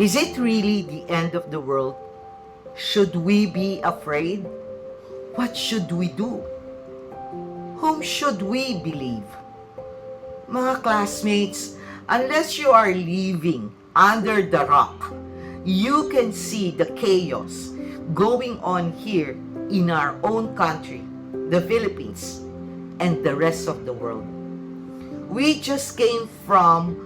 Is it really the end of the world? Should we be afraid? What should we do? Whom should we believe? Mga classmates, unless you are living under the rock, you can see the chaos going on here in our own country, the Philippines, and the rest of the world. We just came from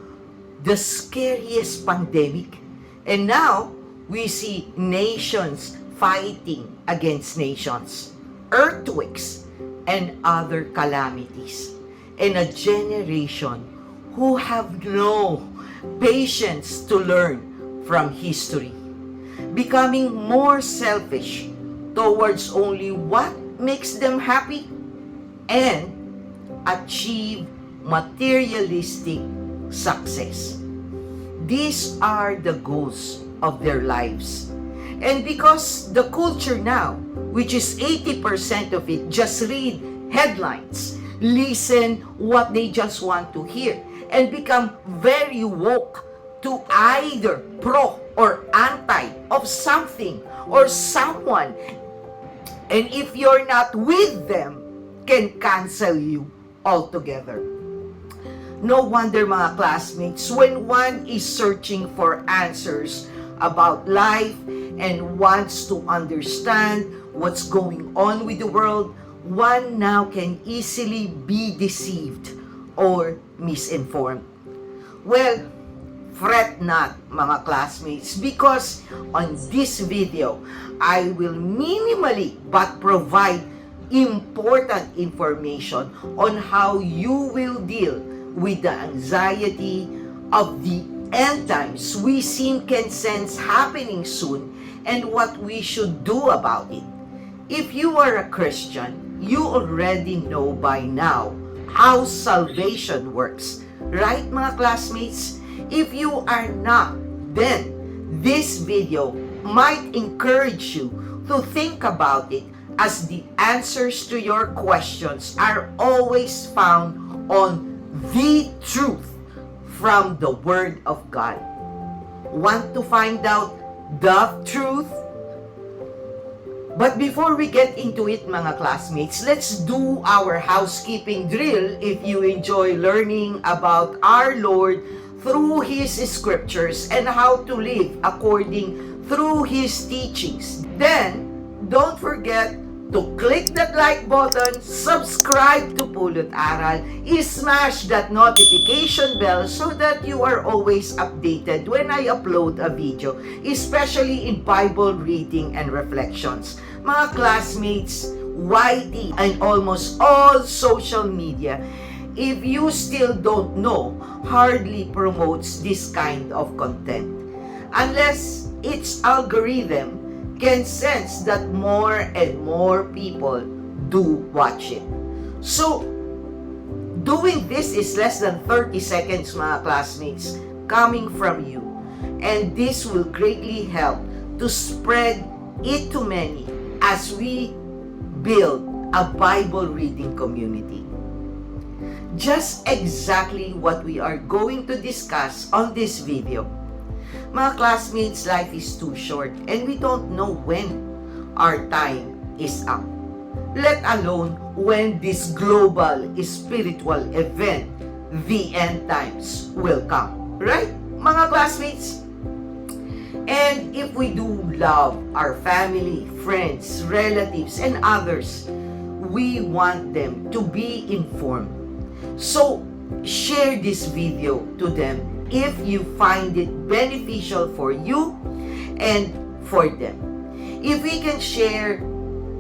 the scariest pandemic, and now we see nations fighting against nations, earthquakes, and other calamities, and a generation who have no patience to learn from history, becoming more selfish towards only what makes them happy and achieve materialistic success. These are the goals of their lives. And because the culture now, which is 80% of it, just read headlines, listen what they just want to hear, and become very woke to either pro or anti of something or someone. And if you're not with them, can cancel you altogether. No wonder mga classmates, when one is searching for answers about life and wants to understand what's going on with the world, one now can easily be deceived or misinformed. Well, fret not mga classmates, because on this video, I will minimally but provide important information on how you will deal with the anxiety of the end times we can sense happening soon and what we should do about it. If you are a Christian, you already know by now how salvation works. Right, mga classmates? If you are not, then this video might encourage you to think about it, as the answers to your questions are always found on the truth from the Word of God. Want to find out the truth? But before we get into it, mga classmates, let's do our housekeeping drill if you enjoy learning about our Lord through His scriptures and how to live according through His teachings. Then, don't forget to click that like button, subscribe to Pulot Aral, smash that notification bell so that you are always updated when I upload a video, especially in Bible reading and reflections. Mga classmates, YT, and almost all social media, if you still don't know, hardly promotes this kind of content. Unless its algorithm can sense that more and more people do watch it. So, doing this is less than 30 seconds, mga classmates, coming from you. And this will greatly help to spread it to many as we build a Bible reading community. Just exactly what we are going to discuss on this video. Mga classmates, life is too short and we don't know when our time is up. Let alone when this global spiritual event, the end times, will come. Right, mga classmates? And if we do love our family, friends, relatives, and others, we want them to be informed. So, share this video to them if you find it beneficial for you and for them. If we can share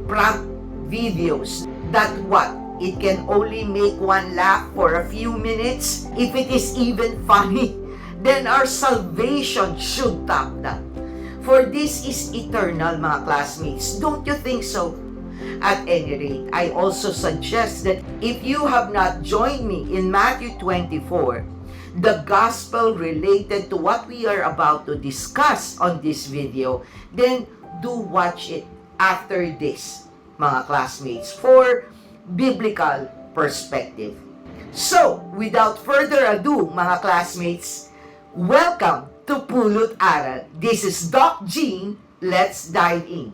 prank videos that it can only make one laugh for a few minutes, if it is even funny, then our salvation should top that. For this is eternal, mga classmates. Don't you think so? At any rate, I also suggest that if you have not joined me in Matthew 24, the gospel related to what we are about to discuss on this video, then do watch it after this, mga classmates, for biblical perspective. So, without further ado, mga classmates, welcome to Pulot Aral. This is Doc Jean. Let's dive in.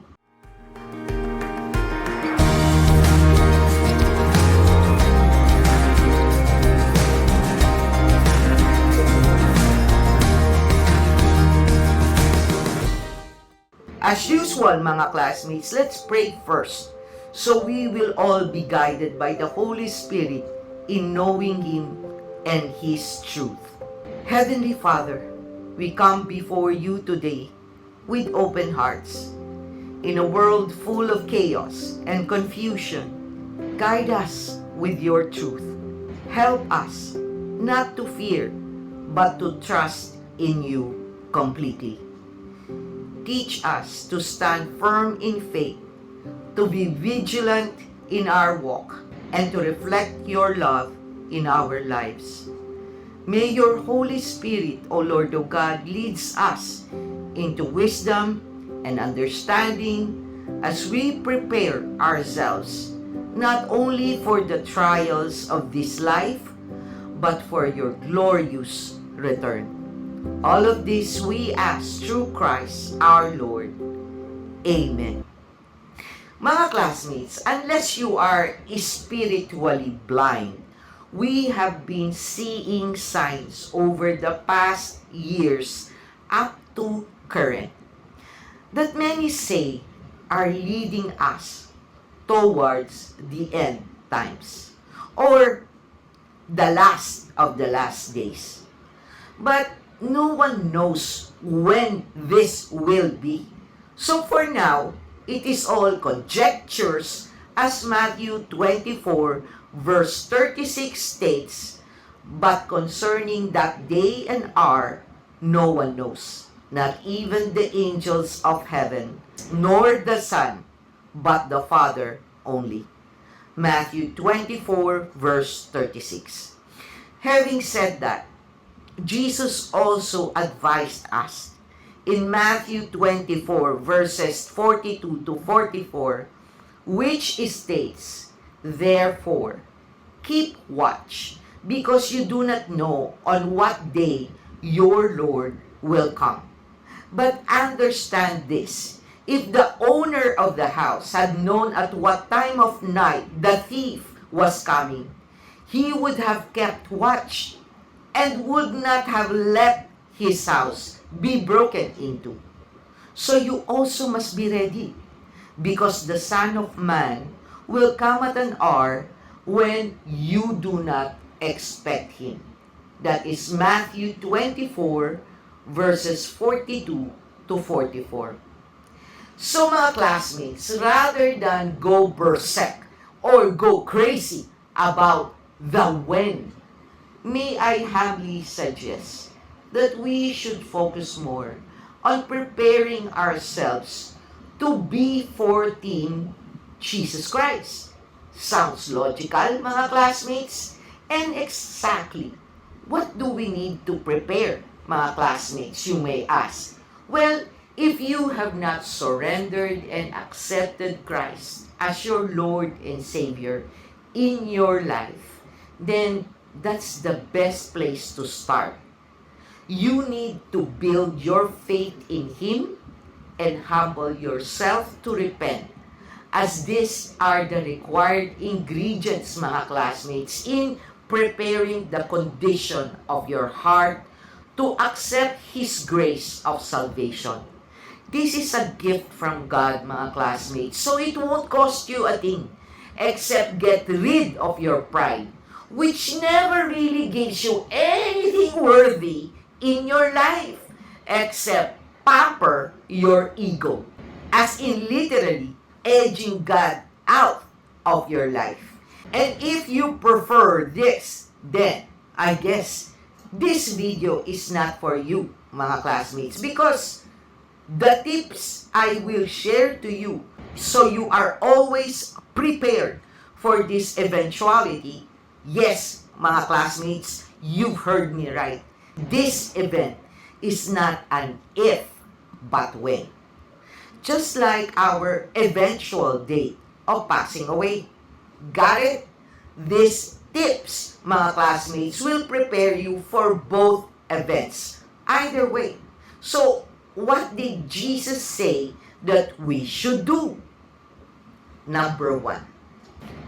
As usual, mga classmates, let's pray first, so we will all be guided by the Holy Spirit in knowing Him and His truth. Heavenly Father, we come before you today with open hearts. In a world full of chaos and confusion, guide us with your truth. Help us not to fear, but to trust in you completely. Teach us to stand firm in faith, to be vigilant in our walk, and to reflect your love in our lives. May your Holy Spirit, O Lord of God, leads us into wisdom and understanding as we prepare ourselves not only for the trials of this life, but for your glorious return. All of this we ask through Christ our Lord. Amen. Mga classmates, unless you are spiritually blind, we have been seeing signs over the past years up to current that many say are leading us towards the end times or the last of the last days. But no one knows when this will be. So for now, it is all conjectures, as Matthew 24 verse 36 states, but concerning that day and hour, no one knows, not even the angels of heaven, nor the Son, but the Father only. Matthew 24 verse 36. Having said that, Jesus also advised us in Matthew 24 verses 42 to 44, which states, therefore, keep watch, because you do not know on what day your Lord will come. But understand this, if the owner of the house had known at what time of night the thief was coming, he would have kept watch and would not have let his house be broken into. So you also must be ready, because the Son of Man will come at an hour when you do not expect Him. That is Matthew 24 verses 42 to 44. So mga classmates, rather than go berserk or go crazy about the when, may I humbly suggest that we should focus more on preparing ourselves to be for Team Jesus Christ. Sounds logical, mga classmates? And exactly, what do we need to prepare, mga classmates, you may ask? Well, if you have not surrendered and accepted Christ as your Lord and Savior in your life, then that's the best place to start. You need to build your faith in Him and humble yourself to repent, as these are the required ingredients, mga classmates, in preparing the condition of your heart to accept His grace of salvation. This is a gift from God, mga classmates, so it won't cost you a thing except get rid of your pride, which never really gives you anything worthy in your life except pamper your ego, as in literally edging God out of your life. And if you prefer this, then I guess this video is not for you, mga classmates, because the tips I will share to you, so you are always prepared for this eventuality. Yes, mga classmates, you've heard me right. This event is not an if, but when. Just like our eventual date of passing away. Got it? These tips, mga classmates, will prepare you for both events. Either way, So, what did Jesus say that we should do? Number one,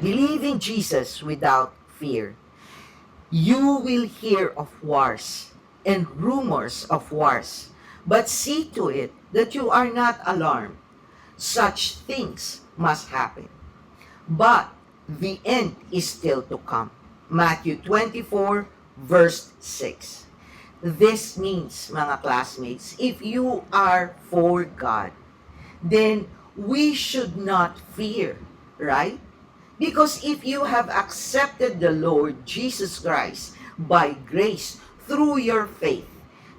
believe in Jesus without fear. You will hear of wars and rumors of wars, but see to it that you are not alarmed. Such things must happen. But the end is still to come. Matthew 24, verse 6. This means, mga classmates, if you are for God, then we should not fear, right? Because if you have accepted the Lord Jesus Christ by grace through your faith,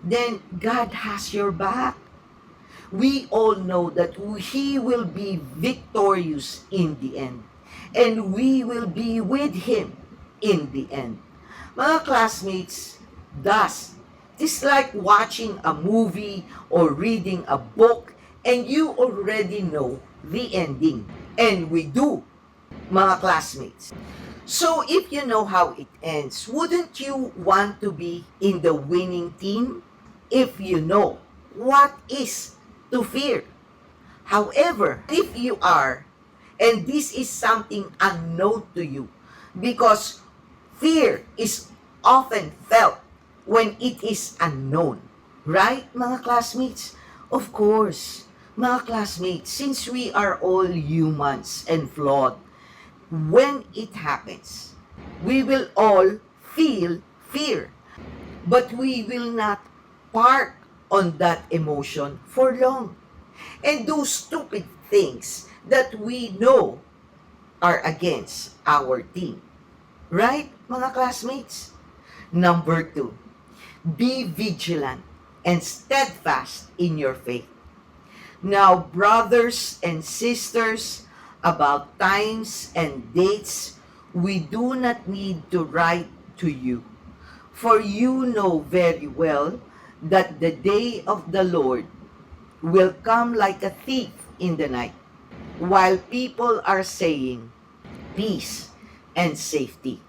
then God has your back. We all know that He will be victorious in the end, and we will be with Him in the end. Mga classmates, thus, it is like watching a movie or reading a book and you already know the ending. And we do, mga classmates. So if you know how it ends, wouldn't you want to be in the winning team? If you know what is to fear. However, if you are, and this is something unknown to you, because fear is often felt when it is unknown. Right, mga classmates? Of course, mga classmates, since we are all humans and flawed, when it happens, we will all feel fear. But we will not park on that emotion for long and do stupid things that we know are against our team. Right, mga classmates? Number 2, be vigilant and steadfast in your faith. Now, brothers and sisters, about times and dates, we do not need to write to you, for you know very well that the day of the Lord will come like a thief in the night, while people are saying peace and safety.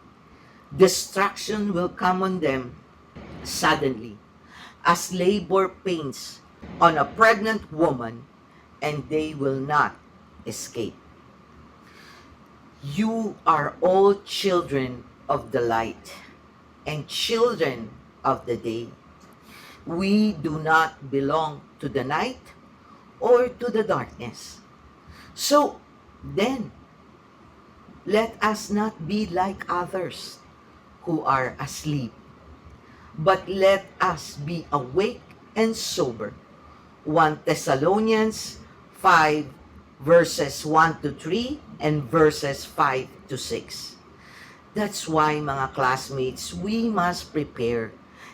Destruction will come on them suddenly, as labor pains on a pregnant woman, and they will not escape. You are all children of the light and children of the day. We do not belong to the night or to the darkness. So then, let us not be like others who are asleep, but let us be awake and sober. 1 Thessalonians 5 verses 1 to 3 and verses 5 to 6. That's why, mga classmates, we must prepare,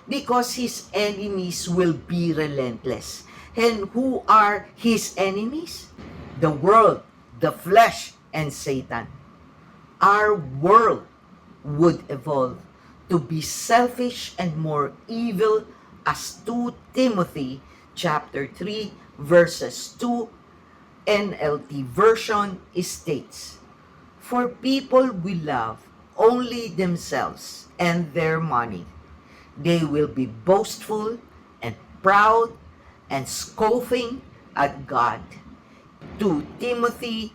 because his enemies will be relentless. And who are his enemies? The world, the flesh, and Satan. Our world would evolve to be selfish and more evil, as 2 Timothy chapter 3 verses 2 NLT version states. For people will love only themselves and their money. They will be boastful and proud and scoffing at God. 2 Timothy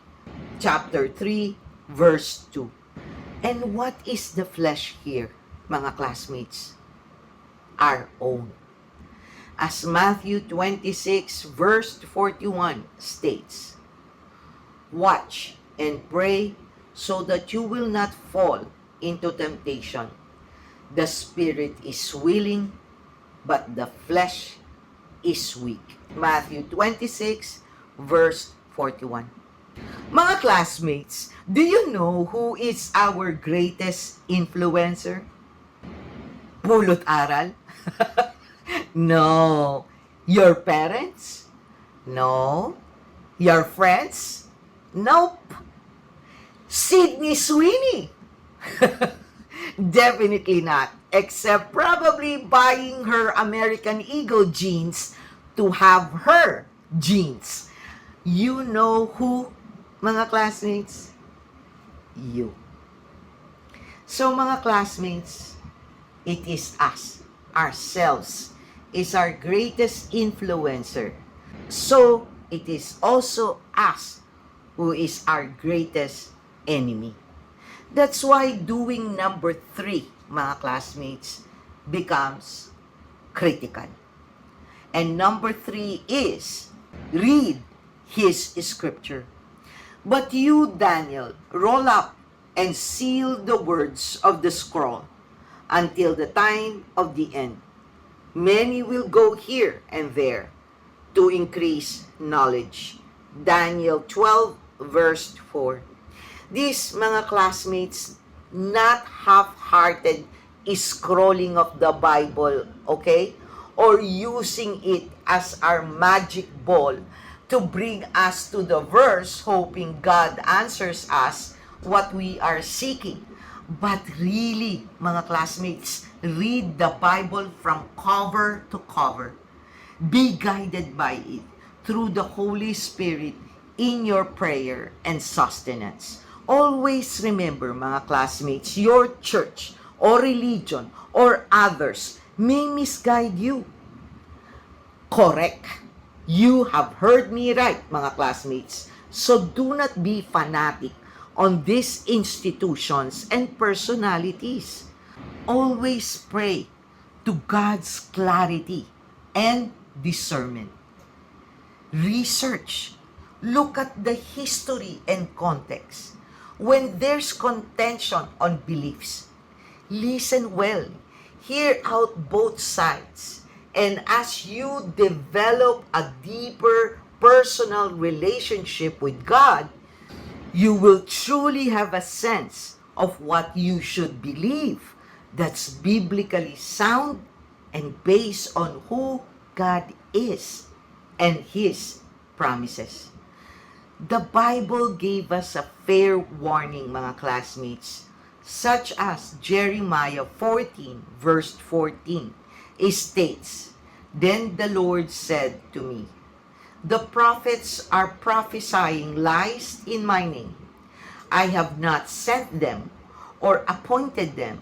chapter 3 verse 2. And what is the flesh here, mga classmates? Our own. As Matthew 26 verse 41 states, watch and pray so that you will not fall into temptation. The spirit is willing, but the flesh is weak. Matthew 26 verse 41. Mga classmates, do you know who is our greatest influencer? Pulot aral? No. Your parents? No. Your friends? Nope. Sydney Sweeney? Definitely not. Except probably buying her American Eagle jeans to have her jeans. You know who, mga classmates? You. So, mga classmates, it is us, ourselves, is our greatest influencer. So, it is also us who is our greatest enemy. That's why doing number 3, mga classmates, becomes critical. And number 3 is read his scripture. But you, Daniel, roll up and seal the words of the scroll until the time of the end. Many will go here and there to increase knowledge. Daniel 12 verse 4. These mga classmates, not half-hearted scrolling of the Bible, okay? Or using it as our magic ball to bring us to the verse, hoping God answers us what we are seeking. But really, mga classmates, read the Bible from cover to cover. Be guided by it through the Holy Spirit in your prayer and sustenance. Always remember, mga classmates, your church or religion or others may misguide you. Correct. You have heard me right, mga classmates. So do not be fanatic on these institutions and personalities. Always pray to God's clarity and discernment. Research. Look at the history and context. When there's contention on beliefs, listen well. Hear out both sides. And as you develop a deeper personal relationship with God, you will truly have a sense of what you should believe that's biblically sound and based on who God is and His promises. The Bible gave us a fair warning, mga classmates, such as Jeremiah 14 verse 14. It states, "Then the Lord said to me, the prophets are prophesying lies in my name. I have not sent them or appointed them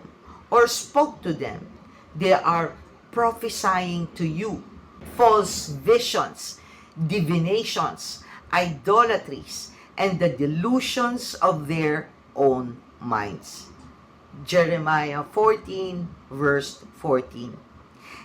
or spoke to them. They are prophesying to you false visions, divinations, idolatries, and the delusions of their own minds." Jeremiah 14 verse 14.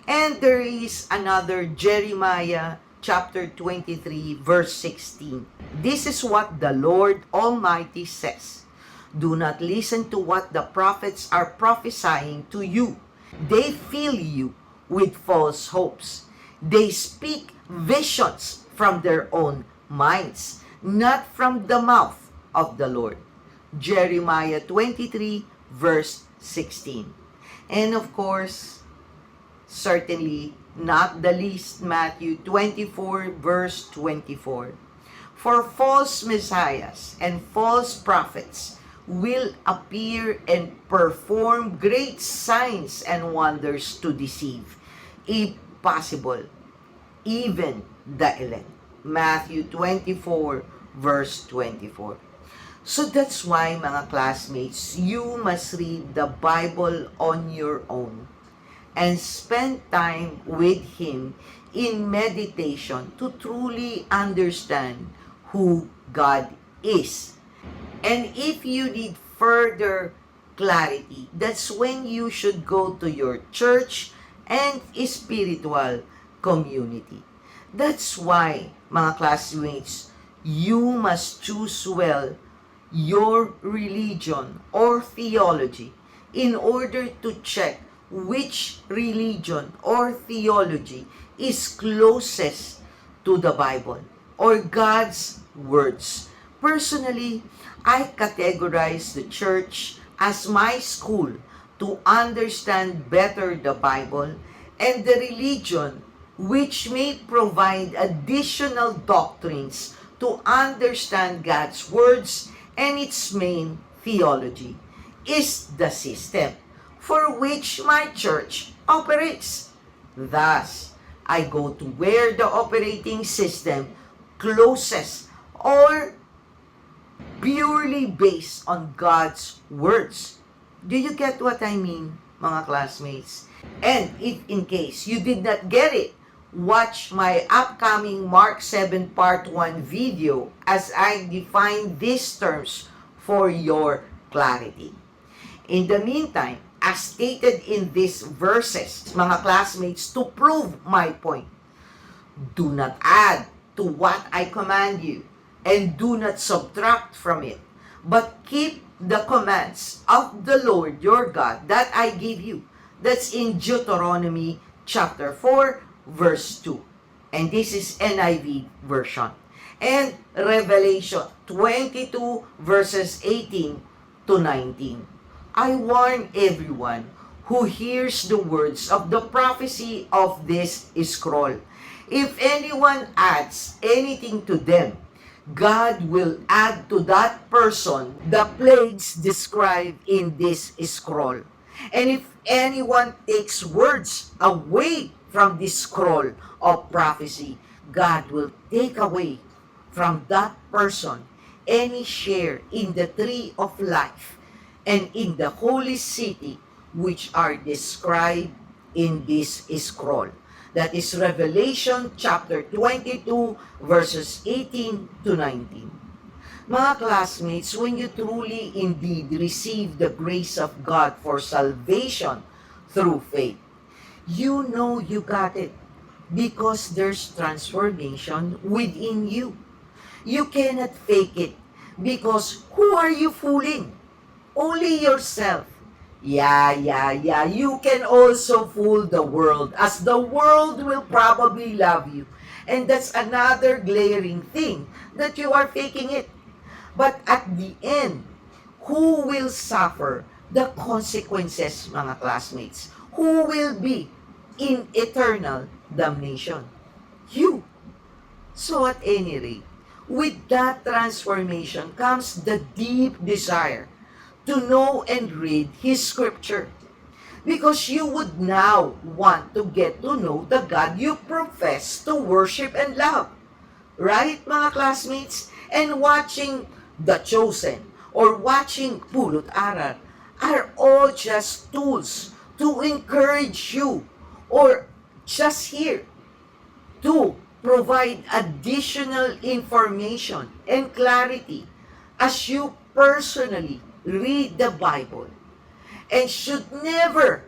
And there is another Jeremiah chapter 23 verse 16. This is what the Lord Almighty says. Do not listen to what the prophets are prophesying to you. They fill you with false hopes. They speak visions from their own minds, not from the mouth of the Lord. Jeremiah 23 verse 16. And of course, certainly not the least, Matthew 24 verse 24. For false messiahs and false prophets will appear and perform great signs and wonders to deceive, if possible, even the elect. Matthew 24 verse 24. So that's why, mga classmates, you must read the Bible on your own and spend time with Him in meditation to truly understand who God is. And if you need further clarity, that's when you should go to your church and spiritual community. That's why, mga classmates, you must choose well your religion or theology in order to check which religion or theology is closest to the Bible or God's words. Personally, I categorize the church as my school to understand better the Bible, and the religion, which may provide additional doctrines to understand God's words and its main theology, is the system for which my church operates. Thus, I go to where the operating system closest or purely based on God's words. Do you get what I mean, mga classmates? And if in case you did not get it, watch my upcoming Mark 7 Part 1 video as I define these terms for your clarity. In the meantime, as stated in these verses, mga classmates, to prove my point, do not add to what I command you, and do not subtract from it, but keep the commands of the Lord your God that I give you. That's in Deuteronomy chapter 4, verse 2. And this is NIV version. And Revelation 22, verses 18 to 19. I warn everyone who hears the words of the prophecy of this scroll. If anyone adds anything to them, God will add to that person the plagues described in this scroll. And if anyone takes words away from this scroll of prophecy, God will take away from that person any share in the tree of life and in the holy city which are described in this scroll. That is Revelation chapter 22 verses 18 to 19. Mga classmates, when you truly indeed receive the grace of God for salvation through faith, you know you got it because there's transformation within you. You cannot fake it because who are you fooling? Only yourself. Yeah. You can also fool the world as the world will probably love you. And that's another glaring thing that you are faking it. But at the end, who will suffer the consequences, mga classmates? Who will be in eternal damnation? You. So at any rate, with that transformation comes the deep desire to know and read His Scripture. Because you would now want to get to know the God you profess to worship and love. Right, mga classmates? And watching The Chosen or watching Pulot Aral are all just tools to encourage you or just here to provide additional information and clarity as you personally read the Bible, and should never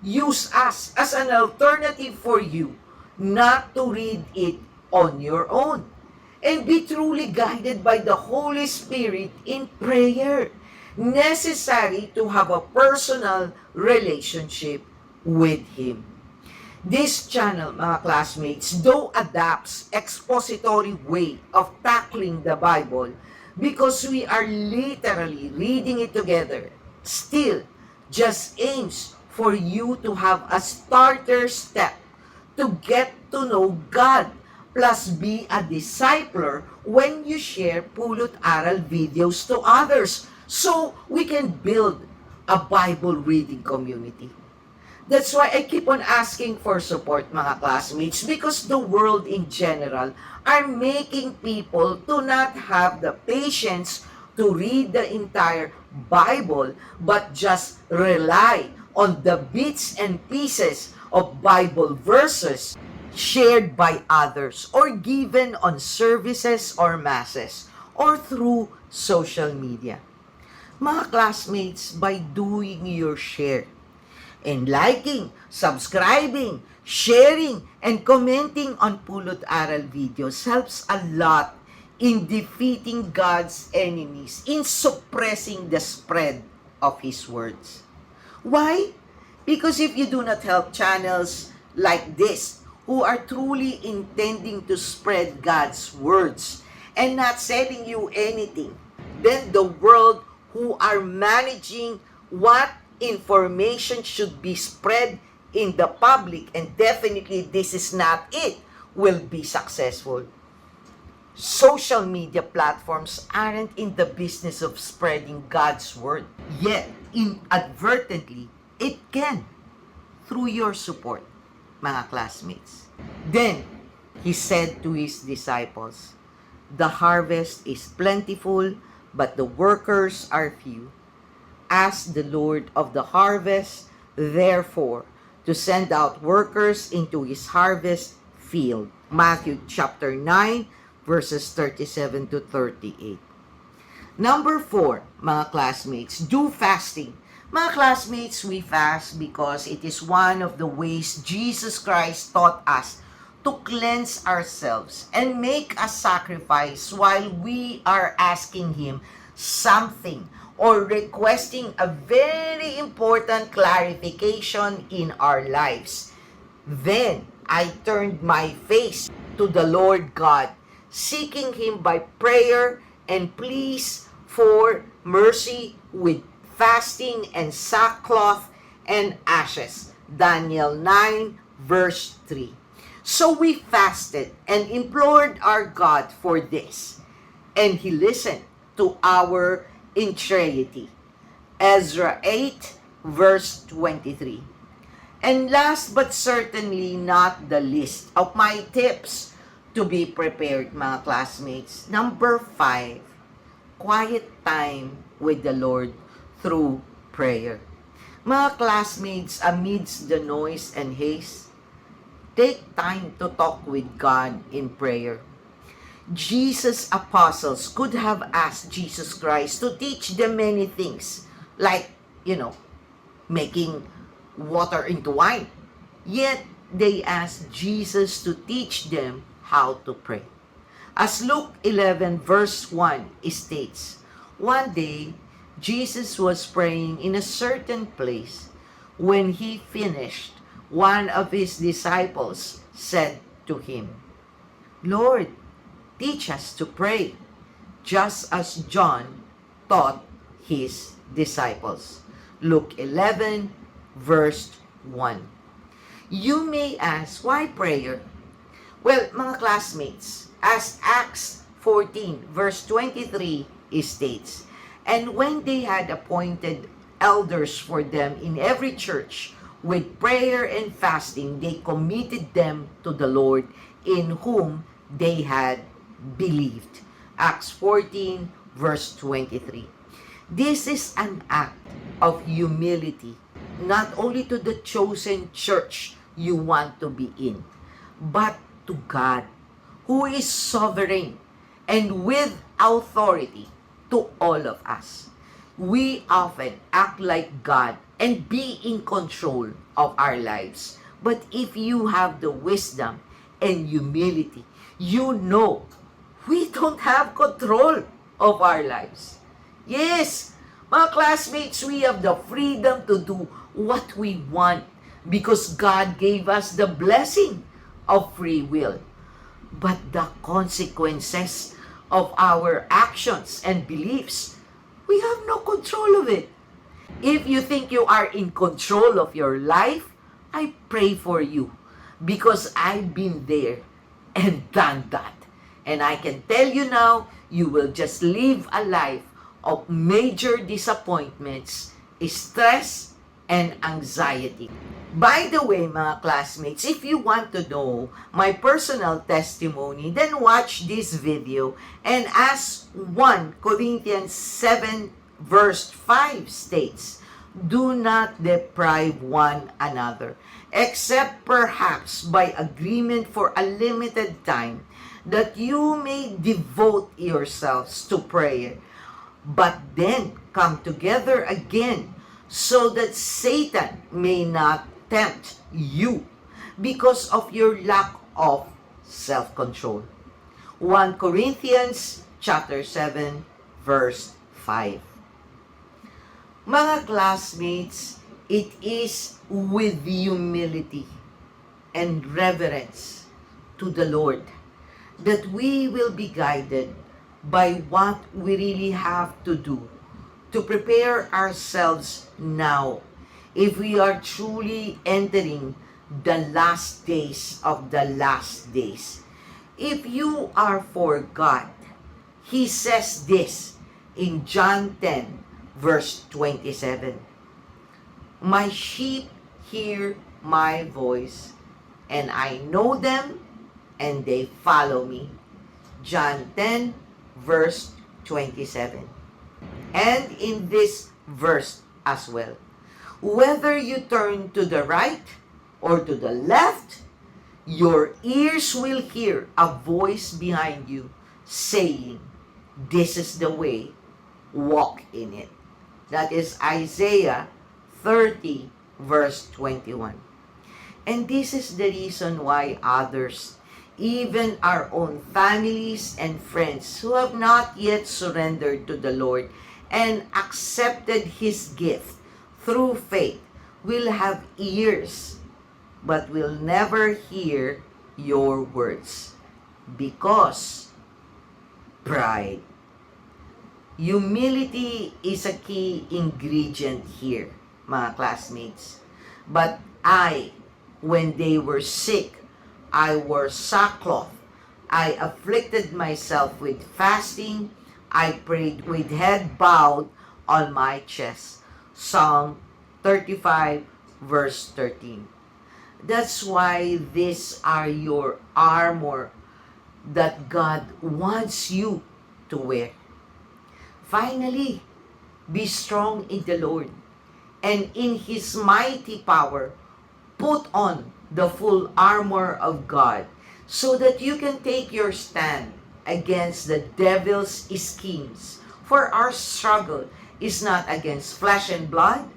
use us as an alternative for you not to read it on your own and be truly guided by the Holy Spirit in prayer, necessary to have a personal relationship with Him. This channel, mga classmates, though adapts expository way of tackling the Bible because we are literally reading it together, still just aims for you to have a starter step to get to know God, plus be a discipler when you share Pulot Aral videos to others so we can build a Bible reading community. That's why I keep on asking for support, mga classmates, because the world in general are making people to not have the patience to read the entire Bible, but just rely on the bits and pieces of Bible verses shared by others or given on services or masses or through social media. Mga classmates, by doing your share, and liking, subscribing, sharing, and commenting on Pulot Aral videos helps a lot in defeating God's enemies, in suppressing the spread of His words. Why? Because if you do not help channels like this, who are truly intending to spread God's words and not selling you anything, then the world who are managing what information should be spread in the public, and definitely this is not it, will be successful. Social media platforms aren't in the business of spreading God's word, yet inadvertently it can through your support, mga classmates. Then He said to His disciples, "The harvest is plentiful, but the workers are few. Ask the Lord of the harvest, therefore, to send out workers into his harvest field. Matthew chapter 9, verses 37 to 38. Number 4, mga classmates, do fasting. Mga classmates, we fast because it is one of the ways Jesus Christ taught us to cleanse ourselves and make a sacrifice while we are asking Him something or requesting a very important clarification in our lives. Then I turned my face to the Lord God, seeking Him by prayer and pleas for mercy with fasting and sackcloth and ashes. Daniel 9 verse 3. So we fasted and implored our God for this, and He listened to our entreaty. Ezra 8 verse 23. And last but certainly not the least of my tips to be prepared, mga classmates. Number 5, quiet time with the Lord through prayer. Mga classmates, amidst the noise and haste, take time to talk with God in prayer. Jesus' apostles could have asked Jesus Christ to teach them many things, like, making water into wine. Yet, they asked Jesus to teach them how to pray. As Luke 11 verse 1 states, one day, Jesus was praying in a certain place. When He finished, one of His disciples said to Him, Lord, teach us to pray, just as John taught his disciples. Luke 11 verse 1. You may ask, why prayer? Well, mga classmates, as Acts 14 verse 23 states, and when they had appointed elders for them in every church, with prayer and fasting, they committed them to the Lord in whom they had believed. Acts 14 verse 23. This is an act of humility, not only to the chosen church you want to be in, but to God, who is sovereign and with authority to all of us. We often act like God and be in control of our lives. But if you have the wisdom and humility, you know we don't have control of our lives. Yes, mga classmates, we have the freedom to do what we want because God gave us the blessing of free will. But the consequences of our actions and beliefs, we have no control of it. If you think you are in control of your life, I pray for you because I've been there and done that. And I can tell you now, you will just live a life of major disappointments, stress, and anxiety. By the way, mga classmates, if you want to know my personal testimony, then watch this video. And as 1 Corinthians 7 verse 5 states, do not deprive one another, except perhaps by agreement for a limited time, that you may devote yourselves to prayer, but then come together again, so that Satan may not tempt you because of your lack of self-control. 1 Corinthians chapter 7 verse 5. Mga classmates, it is with humility and reverence to the Lord that we will be guided by what we really have to do to prepare ourselves now if we are truly entering the last days of the last days. If you are for God, He says this in John 10 verse 27. My sheep hear my voice, and I know them, and they follow me. John 10 verse 27. And in this verse as well, whether you turn to the right or to the left, your ears will hear a voice behind you saying, "This is the way, walk in it." That is Isaiah 30, verse 21. And this is the reason why others, even our own families and friends who have not yet surrendered to the Lord and accepted His gift through faith, will have ears but will never hear your words. Because pride. Humility is a key ingredient here, mga classmates. But when they were sick, I wore sackcloth. I afflicted myself with fasting. I prayed with head bowed on my chest. Psalm 35, verse 13. That's why these are your armor that God wants you to wear. Finally, be strong in the Lord, and in His mighty power, put on the full armor of God, so that you can take your stand against the devil's schemes. For our struggle is not against flesh and blood,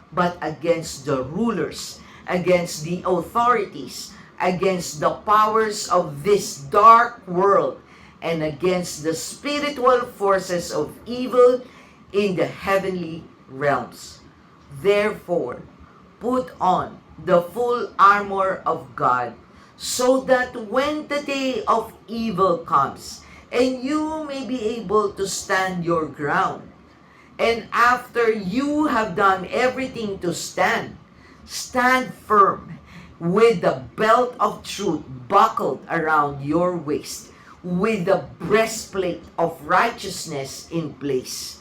but against the rulers, against the authorities, against the powers of this dark world, and against the spiritual forces of evil in the heavenly realms. Therefore, put on the full armor of God, so that when the day of evil comes, and you may be able to stand your ground. And after you have done everything to stand, stand firm with the belt of truth buckled around your waist, with the breastplate of righteousness in place,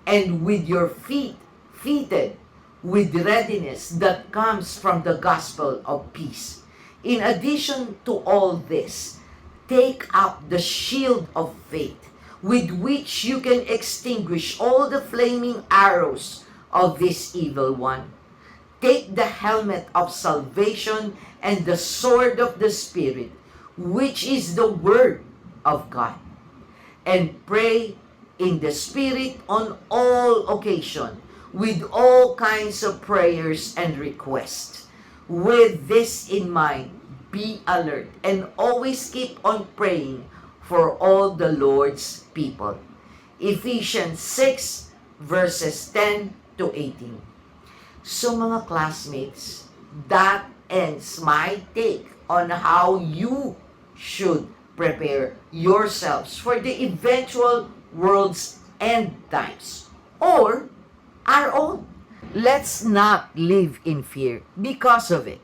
and with your feet fitted with readiness that comes from the gospel of peace. In addition to all this, take up the shield of faith, with which you can extinguish all the flaming arrows of this evil one. Take the helmet of salvation and the sword of the Spirit, which is the Word of God. And pray in the Spirit on all occasion, with all kinds of prayers and requests. With this in mind, be alert and always keep on praying for all the Lord's people. Ephesians 6, verses 10 to 18. So mga classmates, that ends my take on how you should prepare yourselves for the eventual world's end times, or our own. Let's not live in fear because of it,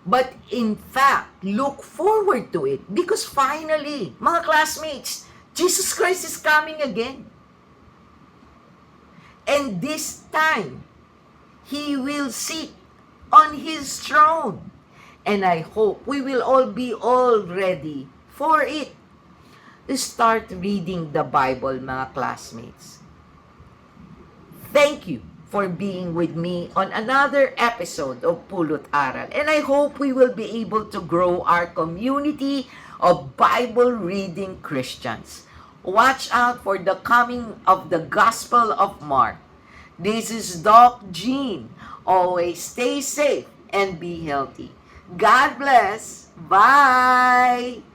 but in fact, look forward to it, because finally, mga classmates, Jesus Christ is coming again. And this time, He will sit on His throne. And I hope we will all be all ready for it. Start reading the Bible, mga classmates. Thank you for being with me on another episode of Pulot Aral. And I hope we will be able to grow our community of Bible reading Christians. Watch out for the coming of the Gospel of Mark. This is Doc Jean. Always stay safe and be healthy. God bless. Bye!